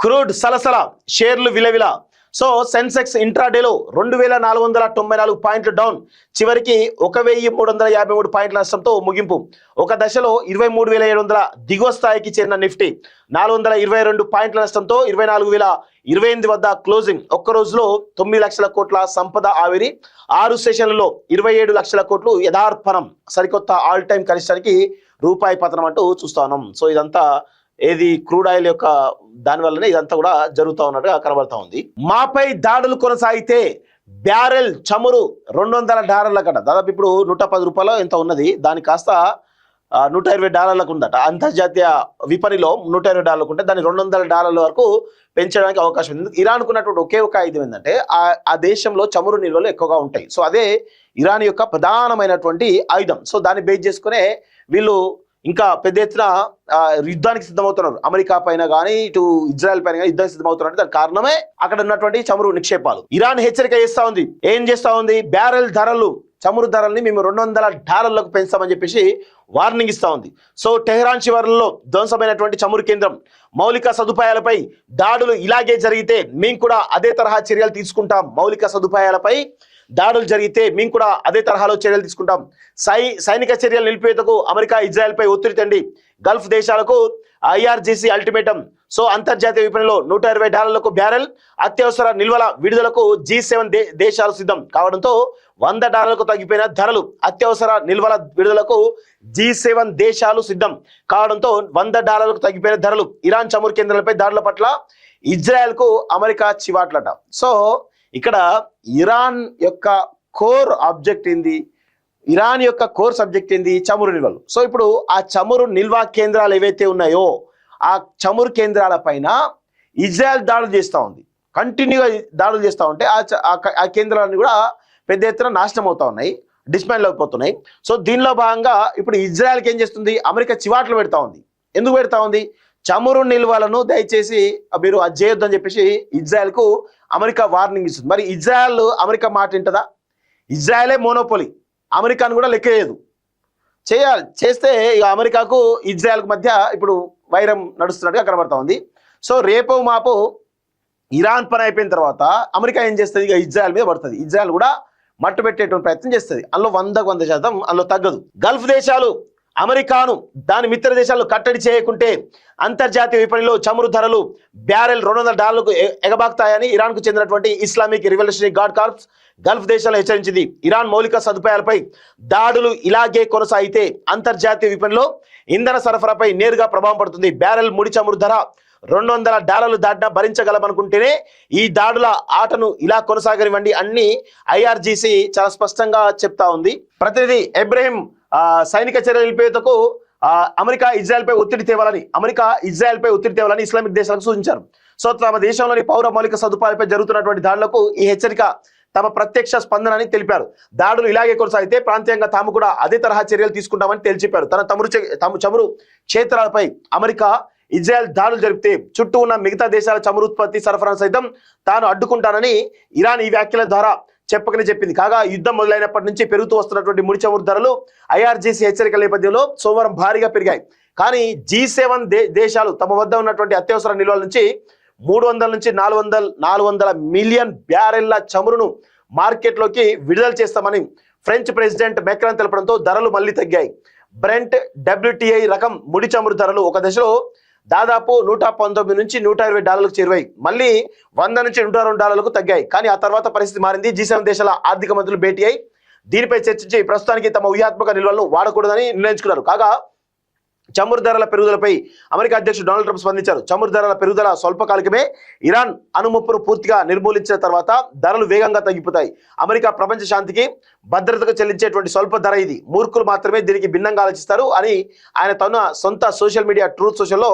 Crude సలసల షేర్లు విలవిల. So Sensex ఇంట్రాడేలో 2494 పాయింట్లు డౌన్, చివరికి 1353 పాయింట్ల నష్టంతో ముగింపు. ఒక దశలో 23700 దిగువ స్థాయికి చేరిన నిఫ్టీ 422 పాయింట్ల నష్టంతో 24028 వద్ద క్లోజింగ్. ఒక్క రోజులో 9 లక్షల కోట్ల సంపద ఆవిరి, 6 సెషన్లలో 27 లక్షల కోట్లు యథార్పణం. సరికొత్త ఆల్ టైమ్ కనిష్టానికి రూపాయి పతనం అంటూ చూస్తా ఉన్నాం. సో ఇదంతా ఏది క్రూడ్ ఆయిల్ యొక్క దాని వల్లనే ఇదంతా కూడా జరుగుతూ ఉన్నట్టుగా కనబడతా ఉంది. మాపై దాడులు కొనసాగితే బ్యారెల్ చమురు $200 కట. దాదాపు ఇప్పుడు 110 రూపాయలు ఎంత ఉన్నది, దాని కాస్త $120 ఉందట. అంతర్జాతీయ విపణిలో $120 ఉంటే దాన్ని $200 వరకు పెంచడానికి అవకాశం ఉంది. ఇరాన్ కున్నటువంటి ఒకే ఒక ఆయుధం ఏంటంటే ఆ దేశంలో చమురు నిల్వలు ఎక్కువగా ఉంటాయి. సో అదే ఇరాన్ యొక్క ప్రధానమైనటువంటి ఆయుధం. సో దాన్ని బేస్ చేసుకునే వీళ్ళు ఇంకా పెద్ద ఎత్తున యుద్ధానికి సిద్ధమవుతున్నారు. అమెరికా పైన కానీ ఇటు ఇజ్రాయెల్ పైన కానీ యుద్ధానికి సిద్ధమవుతున్నారు. దానికి కారణమే అక్కడ ఉన్నటువంటి చమురు నిక్షేపాలు. ఇరాన్ హెచ్చరిక చేస్తా ఉంది. ఏం చేస్తా ఉంది? బ్యారెల్ ధరలు, చమురు ధరల్ని మేము $200 పెంచుతామని చెప్పేసి వార్నింగ్ ఇస్తా ఉంది. సో టెహరాన్ శివార్లలో ధ్వంసమైనటువంటి చమురు కేంద్రం, మౌలిక సదుపాయాలపై దాడులు ఇలాగే జరిగితే మేము కూడా అదే తరహా చర్యలు తీసుకుంటాం. మౌలిక సదుపాయాలపై దాడులు జరిగితే మేము కూడా అదే తరహాలో చర్యలు తీసుకుంటాం. సైనిక చర్యలు నిలిపేందుకు అమెరికా ఇజ్రాయెల్ పై ఒత్తిడి తండి. గల్ఫ్ దేశాలకు IRGC అల్టిమేటం. సో అంతర్జాతీయ విపణిలో $120 బ్యారెల్, అత్యవసర నిల్వల విడుదలకు G7 దేశాలు సిద్ధం కావడంతో $100 తగ్గిపోయిన ధరలు. అత్యవసర నిల్వల విడుదలకు G7 దేశాలు సిద్ధం కావడంతో $100 తగ్గిపోయిన ధరలు. ఇరాన్ చమురు కేంద్రాలపై దాడుల పట్ల ఇజ్రాయెల్ కు అమెరికా చివాట్లట. సో ఇక్కడ ఇరాన్ యొక్క కోర్ ఆబ్జెక్ట్ ఏంది? ఇరాన్ యొక్క కోర్ సబ్జెక్ట్ ఏంది? చమురు నిల్వలు. సో ఇప్పుడు ఆ చమురు నిల్వ కేంద్రాలు ఏవైతే ఉన్నాయో ఆ చమురు కేంద్రాల పైన ఇజ్రాయెల్ దాడులు చేస్తూ ఉంది. కంటిన్యూగా దాడులు చేస్తూ ఉంటే ఆ కేంద్రాలన్నీ కూడా పెద్ద ఎత్తున నాశనం అవుతా ఉన్నాయి, డిస్మాంటిల్ అయిపోతున్నాయి. సో దీనిలో భాగంగా ఇప్పుడు ఇజ్రాయెల్కి ఏం చేస్తుంది? అమెరికా చివాట్లు పెడతా ఉంది. ఎందుకు పెడతా ఉంది? చమురు నిల్వలను దయచేసి మీరు అది చేయొద్దని చెప్పేసి ఇజ్రాయెల్కు అమెరికా వార్నింగ్ ఇస్తుంది. మరి ఇజ్రాయెల్ అమెరికా మాట వింటదా? ఇజ్రాయెలే మోనోపోలి, అమెరికాను కూడా లెక్క చేయదు. చేస్తే ఇక అమెరికాకు ఇజ్రాయెల్కు మధ్య ఇప్పుడు వైరం నడుస్తున్నట్టుగా కనబడతా ఉంది. సో రేపు మాపు ఇరాన్ పని అయిపోయిన తర్వాత అమెరికా ఏం చేస్తుంది? ఇక ఇజ్రాయెల్ మీద పడుతుంది. ఇజ్రాయెల్ కూడా మట్టు పెట్టేటువంటి ప్రయత్నం చేస్తుంది. అందులో 100% అందులో తగ్గదు. గల్ఫ్ దేశాలు అమెరికాను దాని మిత్ర దేశాలు కట్టడి చేయకుంటే అంతర్జాతీయ విపణిలో చమురు ధరలు బ్యారెల్ $200 ఎగబాకుతాయని ఇరాన్కు చెందినటువంటి Islamic revolutionary guard corps Gulf దేశాలు హెచ్చరించింది. ఇరాన్ మౌలిక సదుపాయాలపై దాడులు ఇలాగే కొనసాగితే అంతర్జాతీయ విపణిలో ఇంధన సరఫరాపై నేరుగా ప్రభావం పడుతుంది. బ్యారెల్ ముడి చమురు ధర $200 దాటినా భరించగలమనుకుంటేనే ఈ దాడుల ఆటను ఇలా కొనసాగనివ్వండి అన్ని IRGC చాలా స్పష్టంగా చెప్తా ఉంది. ప్రతినిధి ఇబ్రహీం సైనిక చర్యలు నిలిపేందుకు అమెరికా ఇజ్రాయెల్ పై ఒత్తిడి తేవాలని ఇస్లామిక్ దేశాలకు సూచించారు. సో తమ దేశంలోని పౌర మౌలిక సదుపాయాలపై జరుగుతున్నటువంటి దాడులకు ఈ హెచ్చరిక తమ ప్రత్యక్ష స్పందన అని తెలిపారు. దాడులు ఇలాగే కొనసాగితే ప్రాంతీయంగా తాము కూడా అదే తరహా చర్యలు తీసుకుంటామని తేల్చిపారు. తమ చమురు క్షేత్రాలపై అమెరికా ఇజ్రాయెల్ దాడులు జరిపితే చుట్టూ ఉన్న మిగతా దేశాల చమురు ఉత్పత్తి సరఫరాను సైతం తాను అడ్డుకుంటానని ఇరాన్ ఈ వ్యాఖ్యల ద్వారా చెప్పకనే చెప్పింది. కాగా యుద్ధం మొదలైనప్పటి నుంచి పెరుగుతూ వస్తున్నటువంటి ముడి చమురు ధరలు IRGC హెచ్చరికల నేపథ్యంలో సోమవారం భారీగా పెరిగాయి. కానీ G7 దేశాలు తమ వద్ద ఉన్నటువంటి అత్యవసర నిల్వల నుంచి 300 నుంచి 400 మిలియన్ బ్యారెళ్ల చమురును మార్కెట్లోకి విడుదల చేస్తామని ఫ్రెంచ్ ప్రెసిడెంట్ మెక్రాన్ తెలపడంతో ధరలు మళ్లీ తగ్గాయి. బ్రెంట్ WTI రకం ముడి చమురు ధరలు ఒక దశలో దాదాపు $119 నుంచి $120 చేరువాయి. మళ్ళీ $100 నుంచి $102 తగ్గాయి. కానీ ఆ తర్వాత పరిస్థితి మారింది. G7 దేశాల ఆర్థిక మంత్రులు భేటీ అయి దీనిపై చర్చించి ప్రస్తుతానికి తమ వ్యూహాత్మక నిల్వలను వాడకూడదని నిర్ణయించుకున్నారు. కాగా చమురు ధరల పెరుగుదలపై అమెరికా అధ్యక్షుడు డొనాల్డ్ ట్రంప్ స్పందించారు. చమురు ధరల పెరుగుదల స్వల్పకాలికమే, ఇరాన్ అణుముప్పును పూర్తిగా నిర్మూలించిన తర్వాత ధరలు వేగంగా తగ్గిపోతాయి. అమెరికా ప్రపంచ శాంతికి భద్రతకు చెల్లించేటువంటి స్వల్ప ధర ఇది. మూర్ఖులు మాత్రమే దీనికి భిన్నంగా ఆలోచిస్తారు అని ఆయన తన సొంత సోషల్ మీడియా ట్రూత్ సోషల్లో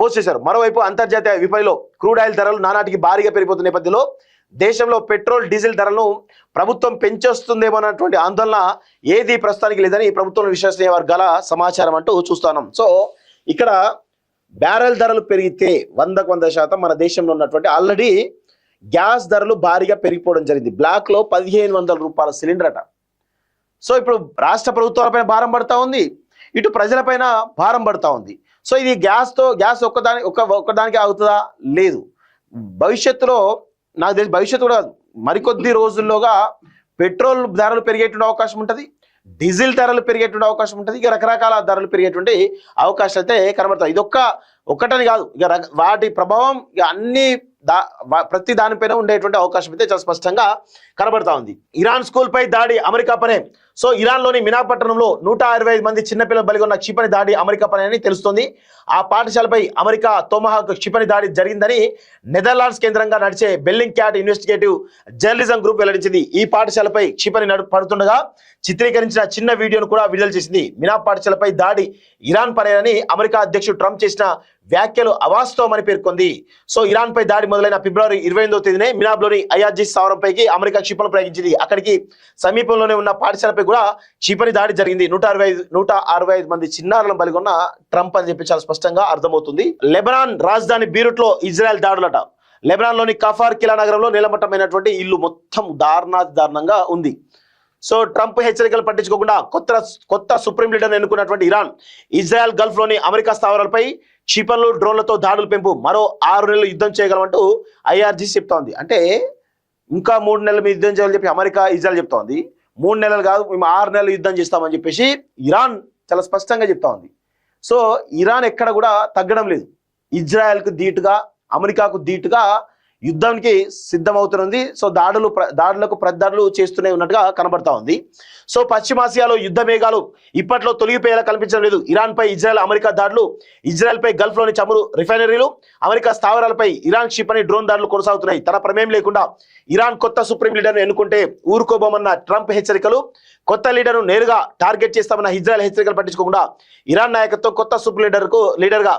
పోస్ట్ చేశారు. మరోవైపు అంతర్జాతీయ విపణిలో క్రూడ్ ఆయిల్ ధరలు నానాటికి భారీగా పెరిగిపోతున్న నేపథ్యంలో దేశంలో పెట్రోల్ డీజిల్ ధరలను ప్రభుత్వం పెంచేస్తుందేమో అన్నటువంటి ఆందోళన ఏది ప్రస్తుతానికి లేదని ప్రభుత్వం విశ్వసనీయ వర్గాల సమాచారం అంటూ చూస్తున్నాం. సో ఇక్కడ బ్యారెల్ ధరలు పెరిగితే 100% మన దేశంలో ఉన్నటువంటి ఆల్రెడీ గ్యాస్ ధరలు భారీగా పెరిగిపోవడం జరిగింది. బ్లాక్ లో $1500 సిలిండర్ అట. సో ఇప్పుడు రాష్ట్ర ప్రభుత్వాలపైన భారం పడతా ఉంది. ఇటు ప్రజలపైన భారం పడుతూ ఉంది. సో ఇది గ్యాస్ ఒక్కదానికి అవుతుందా? లేదు. భవిష్యత్తులో నాకు తెలిసి భవిష్యత్తు కూడా మరికొద్ది రోజుల్లోగా పెట్రోల్ ధరలు పెరిగేటువంటి అవకాశం ఉంటుంది, డీజిల్ ధరలు పెరిగేటువంటి అవకాశం ఉంటుంది, ఇక రకరకాల ధరలు పెరిగేటువంటి అవకాశాలు అయితే కనబడతాయి. ఒక్కటని కాదు, ఇక వాటి ప్రభావం ఇక అన్ని ప్రతి దానిపైన ఉండేటువంటి అవకాశం అయితే చాలా స్పష్టంగా కనబడతా ఉంది. ఇరాన్ స్కూల్ పై దాడి అమెరికా పనే. సో ఇరాన్లోని మినా పట్టణంలో 165 మంది చిన్నపిల్లలు బలిగొన్న క్షిపణి దాడి అమెరికా పని అని తెలుస్తోంది. ఆ పాఠశాలపై అమెరికా తోమహాక్ క్షిపణి దాడి జరిగిందని నెదర్లాండ్స్ కేంద్రంగా నడిచే బెల్లింగ్ క్యాట్ ఇన్వెస్టిగేటివ్ జర్నలిజం గ్రూప్ వెల్లడించింది. ఈ పాఠశాలపై క్షిపణి పడుతుండగా చిత్రీకరించిన చిన్న వీడియోను కూడా విడుదల చేసింది. మినా పాఠశాలపై దాడి ఇరాన్ పనేనని అమెరికా అధ్యక్షుడు ట్రంప్ చేసిన వ్యాఖ్యలు అవాస్తవమని పేర్కొంది. సో ఇరాన్ పై దాడి మొదలైన ఫిబ్రవరి 28వ తేదీనే మినాబ్లోని IRGC స్థావరంపైకి అమెరికా క్షిపణి ప్రయోగించింది. అక్కడికి సమీపంలోనే ఉన్న పాఠశాలపై కూడా క్షిపణి దాడి జరిగింది. 165 మంది చిన్నారులను బలిగొన్న ట్రంప్ అని చెప్పి చాలా స్పష్టంగా అర్థమవుతుంది. లెబనాన్ రాజధాని బీరుట్ లో ఇజ్రాయెల్ దాడులట. లెబనాన్ లోని కఫార్ కిలా నగరంలో నిలమట్టమైనటువంటి ఇల్లు మొత్తం దారుణంగా ఉంది. సో ట్రంప్ హెచ్చరికలు పట్టించుకోకుండా కొత్త సుప్రీం లీడర్ ఎన్నుకున్నటువంటి ఇరాన్ ఇజ్రాయెల్ గల్ఫ్ లోని అమెరికా స్థావరాలపై క్షిపణులు డ్రోన్లతో దాడులు పెంపు మరో 6 నెలలు యుద్ధం చేయగలమంటూ IRGC చెప్తోంది. అంటే ఇంకా 3 నెలలు మేము యుద్ధం చేయాలని చెప్పి అమెరికా ఇజ్రాయెల్ చెప్తోంది. 3 నెలలు కాదు, మేము 6 నెలలు యుద్ధం చేస్తామని చెప్పేసి ఇరాన్ చాలా స్పష్టంగా చెప్తా ఉంది. సో ఇరాన్ ఎక్కడ కూడా తగ్గడం లేదు. ఇజ్రాయెల్కు ధీటుగా అమెరికాకు ధీటుగా యుద్ధానికి సిద్ధమవుతుంది. సో దాడులకు ప్రతిదాడులు చేస్తూనే ఉన్నట్టుగా కనబడతా ఉంది. సో పశ్చిమాసియాలో యుద్ధ మేఘాలు ఇప్పట్లో తొలగిపోయేలా కనిపించడం లేదు. ఇరాన్ పై ఇజ్రాయెల్ అమెరికా దాడులు, ఇజ్రాయెల్ పై గల్ఫ్ లోని చమురు రిఫైనరీలు, అమెరికా స్థావరాలపై ఇరాన్ క్షిపణి డ్రోన్ దాడులు కొనసాగుతున్నాయి. తన ప్రమేయం లేకుండా ఇరాన్ కొత్త సుప్రీం లీడర్ను ఎన్నుకుంటే ఊరుకోబోమన్న ట్రంప్ హెచ్చరికలు, కొత్త లీడర్ను నేరుగా టార్గెట్ చేస్తామన్న ఇజ్రాయెల్ హెచ్చరికలు పట్టించుకోకుండా ఇరాన్ నాయకత్వం కొత్త సుప్రీం లీడర్గా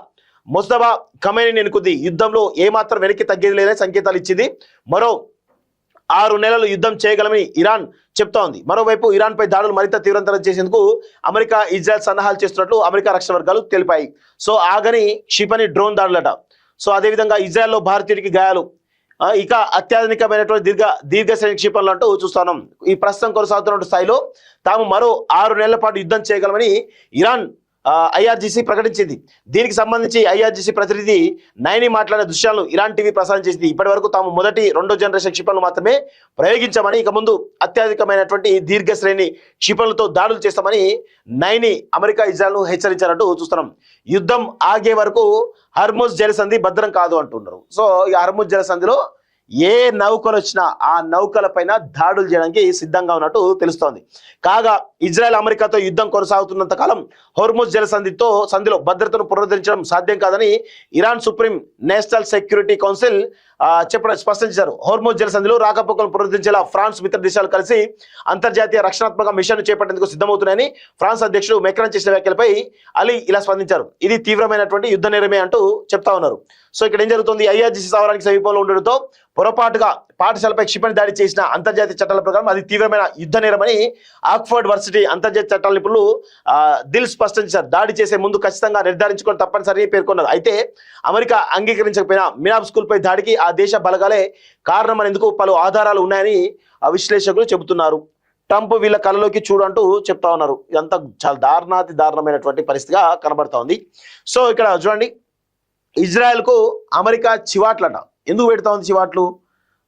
ముస్తఫా ఖమేనీని ఎన్నుకుంది. యుద్ధంలో ఏమాత్రం వెనక్కి తగ్గేది లేదని సంకేతాలు ఇచ్చింది. మరో 6 నెలలు యుద్ధం చేయగలమని ఇరాన్ చెప్తా ఉంది. మరోవైపు ఇరాన్ పై దాడులు మరింత తీవ్రతరం చేసేందుకు అమెరికా ఇజ్రాయెల్ సన్నాహాలు చేస్తున్నట్లు అమెరికా రక్షణ వర్గాలు తెలిపాయి. సో ఆగని క్షిపణి డ్రోన్ దాడులట. సో అదేవిధంగా ఇజ్రాయెల్లో భారతీయుడికి గాయాలు, ఇక అత్యాధునికమైనటువంటి దీర్ఘ శ్రేణి క్షిపణులు అంటూ చూస్తున్నాం. ఈ ప్రస్తుతం కొనసాగుతున్న స్థాయిలో తాము మరో 6 నెలల పాటు యుద్ధం చేయగలమని ఇరాన్ IRGC ప్రకటించింది. దీనికి సంబంధించి IRGC ప్రతినిధి నైని మాట్లాడిన దృశ్యాలను ఇరాన్ టీవీ ప్రసారం చేసింది. ఇప్పటి వరకు తాము మొదటి 2వ జనరేషన్ క్షిపణులు మాత్రమే ప్రయోగించామని, ఇక ముందు అత్యధికమైనటువంటి దీర్ఘ శ్రేణి క్షిపణులతో దాడులు చేస్తామని నైని అమెరికా ఇజ్రాయెల్ను హెచ్చరించారంటూ చూస్తున్నాం. యుద్ధం ఆగే వరకు హర్ముజ్ జలసంధి భద్రం కాదు అంటున్నారు. సో ఈ హర్ముజ్ జలసంధిలో ఏ నౌకలు వచ్చినా ఆ నౌకల పైన దాడులు చేయడానికి సిద్ధంగా ఉన్నట్టు తెలుస్తోంది. కాగా ఇజ్రాయెల్ అమెరికాతో యుద్ధం కొనసాగుతున్నంత కాలం హోర్ముజ్ సంధిలో భద్రతను పునరుద్ధరించడం సాధ్యం కాదని Iran supreme national security council స్పష్టం చేశారు. హోర్ముజ్ జలసంధిలో రాకపోకలను పునరుద్ధరించేలా ఫ్రాన్స్ మిత్ర దేశాలు కలిసి అంతర్జాతీయ రక్షణాత్మక మిషన్ చేపట్టేందుకు సిద్ధమవుతున్నాయని ఫ్రాన్స్ అధ్యక్షుడు మెక్రాన్ చేసిన వ్యాఖ్యలపై అలీ ఇలా స్పందించారు. ఇది తీవ్రమైనటువంటి యుద్ధ నేరమే అంటూ చెప్తా ఉన్నారు. సో ఇక్కడ ఏం జరుగుతుంది, IRGC స్థావరానికి సమీపంలో ఉండడంతో పొరపాటుగా పాఠశాలపై క్షిపణి దాడి చేసిన అంతర్జాతీయ చట్టాల ప్రకారం అది తీవ్రమైన యుద్ధ నేరమని ఆక్స్ఫర్డ్ వర్సిటీ అంతర్జాతీయ చట్టాల నిపుణులు దిల్ స్పష్టం చేశారు. దాడి చేసే ముందు ఖచ్చితంగా నిర్ధారించుకొని తప్పనిసరి పేర్కొన్నారు. అయితే అమెరికా అంగీకరించకపోయినా మినాబ్ స్కూల్ పై దాడికి ఆ దేశ బలగాలే కారణమనేందుకు పలు ఆధారాలు ఉన్నాయని విశ్లేషకులు చెబుతున్నారు. ట్రంప్ వీళ్ళ కళ్ళలోకి చూడంటూ చెప్తా ఉన్నారు. ఇదంతా చాలా దారుణమైనటువంటి పరిస్థితిగా కనబడతా ఉంది. సో ఇక్కడ చూడండి, ఇజ్రాయెల్కు అమెరికా చివాట్లట. ఎందుకు పెడతా ఉంది చివాట్లు?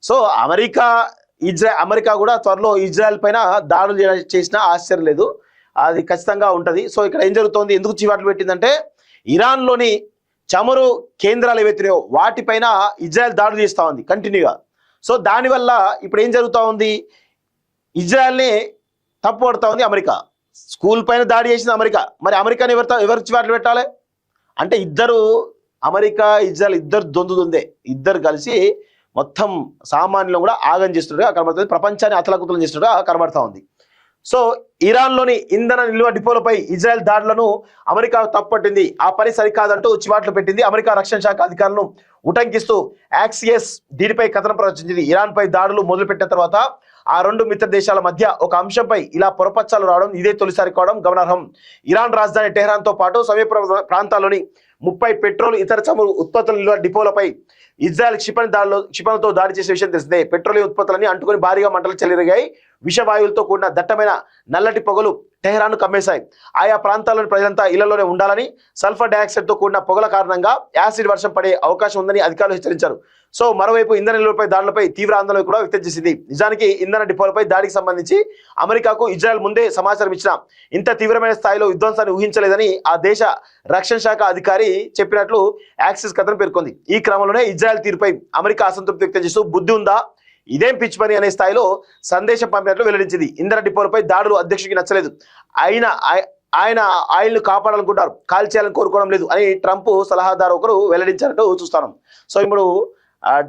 సో అమెరికా కూడా త్వరలో ఇజ్రాయెల్ పైన దాడులు చేసినా ఆశ్చర్యం లేదు, అది ఖచ్చితంగా ఉంటుంది. సో ఇక్కడ ఏం జరుగుతోంది, ఎందుకు చివాట్లు పెట్టిందంటే ఇరాన్లోని చమురు కేంద్రాలు ఏవైతున్నాయో వాటిపైన ఇజ్రాయెల్ దాడులు చేస్తూ ఉంది కంటిన్యూగా. సో దానివల్ల ఇప్పుడు ఏం జరుగుతూ ఉంది, ఇజ్రాయెల్ని తప్పు పడుతూ ఉంది అమెరికా. స్కూల్ పైన దాడి చేసింది అమెరికా, మరి అమెరికాని ఎవరు చివాట్లు పెట్టాలి అంటే అమెరికా ఇజ్రాయెల్ ఇద్దరు దొందుతుందే, ఇద్దరు కలిసి మొత్తం సామాన్యులను కూడా ఆగం చేస్తున్నట్టుగా కనబడుతుంది, ప్రపంచాన్ని అతలకుతలం చేస్తున్నట్టుగా కనబడతా ఉంది. సో ఇరాన్లోని ఇంధన నిల్వ డిపోలపై ఇజ్రాయెల్ దాడులను అమెరికా తప్పుపట్టింది. ఆ పని సరికాదంటూ చివాట్లు పెట్టింది. అమెరికా రక్షణ శాఖ అధికారులను ఉటంకిస్తూ యాక్సియస్ దీనిపై కథనం ప్రవచించింది. ఇరాన్ పై దాడులు మొదలుపెట్టిన తర్వాత ఆ 2 మిత్ర దేశాల మధ్య ఒక అంశంపై ఇలా పొరపచ్చాలు రావడం ఇదే తొలిసారి కావడం గమనార్హం. ఇరాన్ రాజధాని టెహ్రాన్తో పాటు సమీప ప్రాంతాల్లోని 30 పెట్రోల్ ఇతర చమురు ఉత్పత్తుల నిల్వ డిపోలపై ఇజ్రాయెల్ క్షిపణితో దాడి చేసే విషయం తెలిసిందే. పెట్రోలియం ఉత్పత్తులని అంటుకొని భారీగా మంటలు చెలరేగాయి. విషవాయువులతో కూడిన దట్టమైన నల్లటి పొగలు టెహ్రాన్ను కమ్మేశాయి. ఆయా ప్రాంతాల్లోని ప్రజలంతా ఇళ్లలోనే ఉండాలని, సల్ఫర్ డయాక్సైడ్తో కూడిన పొగల కారణంగా యాసిడ్ వర్షం పడే అవకాశం ఉందని అధికారులు హెచ్చరించారు. సో మరోవైపు ఇంధన నిల్వలపై దాడులపై తీవ్ర ఆందోళన కూడా వ్యక్తం చేసింది. నిజానికి ఇంధన డిపోలపై దాడికి సంబంధించి అమెరికాకు ఇజ్రాయెల్ ముందే సమాచారం ఇచ్చినా ఇంత తీవ్రమైన స్థాయిలో విధ్వంసాన్ని ఊహించలేదని ఆ దేశ రక్షణ శాఖ అధికారి చెప్పినట్లు యాక్సిస్ కథనం పేర్కొంది. ఈ క్రమంలోనే ఇజ్రాయెల్ తీరుపై అమెరికా అసంతృప్తి వ్యక్తం చేస్తూ బుద్ధి ఉందా, ఇదేం పిచ్ పని అనే స్థాయిలో సందేశం పంపినట్లు వెల్లడించింది. ఇంధన డిపోలపై దాడులు అధ్యక్షుడికి నచ్చలేదు, ఆయన ఆయిల్ను కాపాడాలనుకుంటారు, కాల్చేయాలని కోరుకోవడం లేదు అని ట్రంప్ సలహాదారు ఒకరు వెల్లడించారంటూ చూస్తాను. సో ఇప్పుడు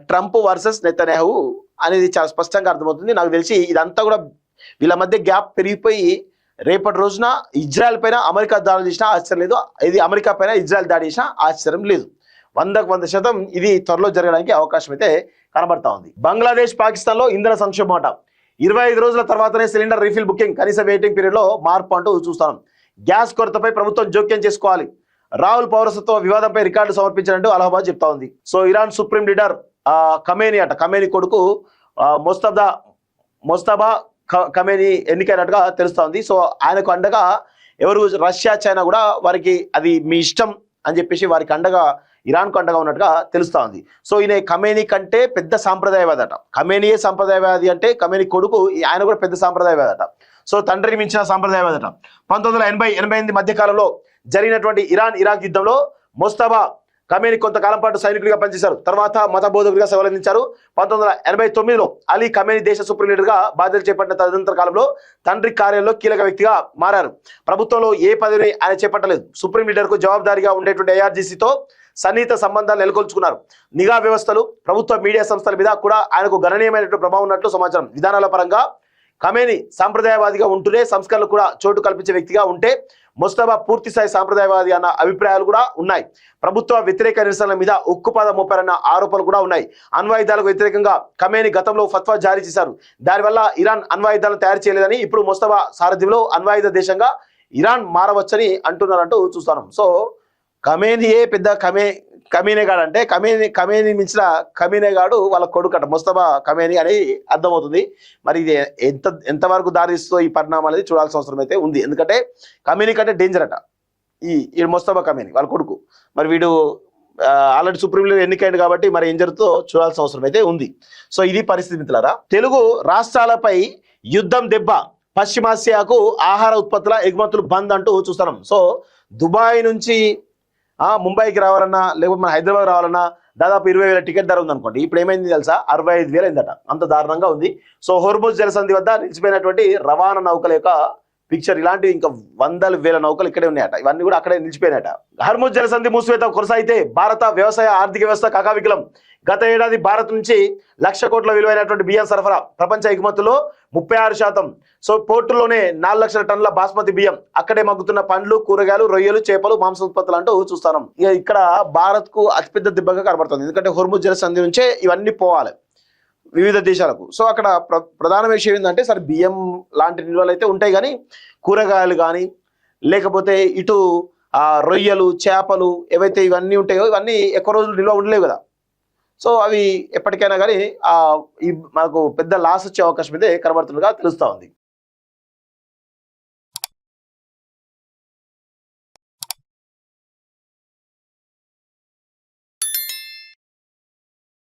ట్రంప్ వర్సెస్ నెతన్యాహు అనేది చాలా స్పష్టంగా అర్థమవుతుంది. నాకు తెలిసి ఇదంతా కూడా వీళ్ళ మధ్య గ్యాప్ పెరిగిపోయి రేపటి రోజున ఇజ్రాయెల్ పైన అమెరికా దాడి చేసినా ఆశ్చర్యం లేదు, ఇది అమెరికా పైన ఇజ్రాయెల్ దాడి చేసినా ఆశ్చర్యం లేదు. 100% ఇది త్వరలో జరగడానికి అవకాశం అయితే కనబడతా ఉంది. బంగ్లాదేశ్ పాకిస్తాన్లో ఇంధన సంక్షోభం అట. 25 రోజుల తర్వాతనే సిలిండర్ రీఫిల్ బుకింగ్, కనీస వెయిటింగ్ పీరియడ్లో మార్పు అంటూ చూస్తాం. గ్యాస్ కొరతపై ప్రభుత్వం జోక్యం చేసుకోవాలి. రాహుల్ పౌరసత్వ వివాదంపై రికార్డు సమర్పించినట్టు అలహాబాద్ చెప్తా ఉంది. So Iran supreme leader Khamenei అట, ఖమేని కొడుకు మొస్తబా ఖమేని ఎన్నికైనట్టుగా తెలుస్తా ఉంది. సో ఆయనకు అండగా ఎవరు, రష్యా, చైనా కూడా వారికి అది మీ ఇష్టం అని చెప్పేసి వారికి అండగా ఇరాన్కు అండగా ఉన్నట్టుగా తెలుస్తా ఉంది. సో ఈయన ఖమేని కంటే పెద్ద సాంప్రదాయవాది అట. ఖమేనియే సాంప్రదాయవాది అంటే ఖమేని కొడుకు ఆయన కూడా పెద్ద సాంప్రదాయవాది అట. సో తండ్రిని మించిన సాంప్రదాయవాది అట. 1980-88 మధ్య కాలంలో జరిగినటువంటి ఇరాక్ యుద్ధంలో మొస్తబా ఖమేని కొంతకాలం పాటు సైనికుడిగా పనిచేశారు. తర్వాత మత బోధకుడిగా సేవలందించారు. 1989లో అలీ ఖమేని దేశ సుప్రీం లీడర్గా బాధ్యతలు చేపట్టిన తదనంతర కాలంలో తండ్రి కార్యాలయంలో కీలక వ్యక్తిగా మారారు. ప్రభుత్వంలో ఏ పదవిని ఆయన చేపట్టలేదు. సుప్రీం లీడర్కు జవాబుదారీగా ఉండేటువంటి ఐఆర్జీసీతో సన్నిహిత సంబంధాలు నెలకొల్చుకున్నారు. నిఘా వ్యవస్థలు, ప్రభుత్వ మీడియా సంస్థల మీద కూడా ఆయనకు గణనీయమైనటువంటి ప్రభావం ఉన్నట్లు సమాచారం. విధానాల పరంగా ఖమేని సాంప్రదాయవాదిగా ఉంటూనే సంస్కరణలు కూడా చోటు కల్పించే వ్యక్తిగా ఉంటే మొస్తబా పూర్తిస్థాయి సాంప్రదాయవాది అన్న అభిప్రాయాలు కూడా ఉన్నాయి. ప్రభుత్వ వ్యతిరేక నిరసనల మీద ఉక్కుపాదం మోపారన్న ఆరోపణలు కూడా ఉన్నాయి. అణ్వాయుధాలకు వ్యతిరేకంగా ఖమేని గతంలో ఫత్వా జారీ చేశారు. దానివల్ల ఇరాన్ అణ్వాయుధాలను తయారు చేయలేదని, ఇప్పుడు మొస్తబా సారథ్యంలో అణ్వాయుధ దేశంగా ఇరాన్ మారవచ్చని అంటున్నారంటూ చూస్తాను. సో ఖమేనియే పెద్ద కమీనే గాడు అంటే ఖమేని మించిన కమీనే గాడు వాళ్ళ కొడుకట మొస్తబా ఖమేని అని అర్థమవుతుంది. మరి ఇది ఎంతవరకు దారిస్తుందో ఈ పరిణామం అనేది చూడాల్సిన అవసరం అయితే ఉంది. ఎందుకంటే ఖమేని కంటే డేంజర్ అట ఈ మొస్తబా ఖమేని వాళ్ళ కొడుకు. మరి వీడు ఆల్రెడీ సుప్రీం లీడర్ ఎన్నికైంది కాబట్టి మరి ఏం జరుగుతుందో చూడాల్సిన అవసరం అయితే ఉంది. సో ఇది పరిస్థితి మిత్రులారా. తెలుగు రాష్ట్రాలపై యుద్ధం దెబ్బ, పశ్చిమాసియాకు ఆహార ఉత్పత్తుల ఎగుమతులు బంద్ అంటూ చూస్తున్నాం. సో దుబాయ్ నుంచి ముంబైకి రావాలన్నా లేకపోతే మన హైదరాబాద్ రావాలన్నా దాదాపు 20,000 టికెట్ ధర ఉందనుకోండి. ఇప్పుడు ఏమైంది తెలుసా, 65,000 అయిందట. అంత దారుణంగా ఉంది. సో హోర్ముజ్ జలసంధి వద్ద నిలిచిపోయినటువంటి రవాణా నౌకల యొక్క పిక్చర్, ఇలాంటివి ఇంకా 100,000 నౌకలు ఇక్కడే ఉన్నాయట. ఇవన్నీ కూడా అక్కడే నిలిచిపోయినట. హోర్ముజ్ జలసంధి మూసివేత కొనసాగితే భారత వ్యవసాయ ఆర్థిక వ్యవస్థ కకావికలం. గత ఏడాది భారత్ నుంచి 1,00,000 కోట్ల విలువైనటువంటి బియ్యం సరఫరా, ప్రపంచ ఎగుమతుల్లో 36%. సో పోర్టులోనే 4 లక్షల టన్నుల బాస్మతి బియ్యం, అక్కడే మగ్గుతున్న పండ్లు, కూరగాయలు, రొయ్యలు, చేపలు, మాంస ఉత్పత్తులు అంటూ చూస్తాం. ఇక ఇక్కడ భారత్ కు అతిపెద్ద దెబ్బగా కనబడుతుంది. ఎందుకంటే హోర్ముజ్ జలసంధి నుంచే ఇవన్నీ పోవాలి వివిధ దేశాలకు. సో అక్కడ ప్రధాన విషయం ఏంటంటే సరే బియ్యం లాంటి నిల్వలు అయితే ఉంటాయి, కానీ కూరగాయలు కానీ లేకపోతే ఇటు రొయ్యలు, చేపలు ఏవైతే ఇవన్నీ ఉంటాయో ఇవన్నీ ఎక్కువ రోజులు నిల్వ ఉండలేవు కదా. సో అవి ఎప్పటికైనా కానీ మనకు పెద్ద లాస్ వచ్చే అవకాశం అయితే కనబడుతుండగా తెలుస్తూ ఉంది.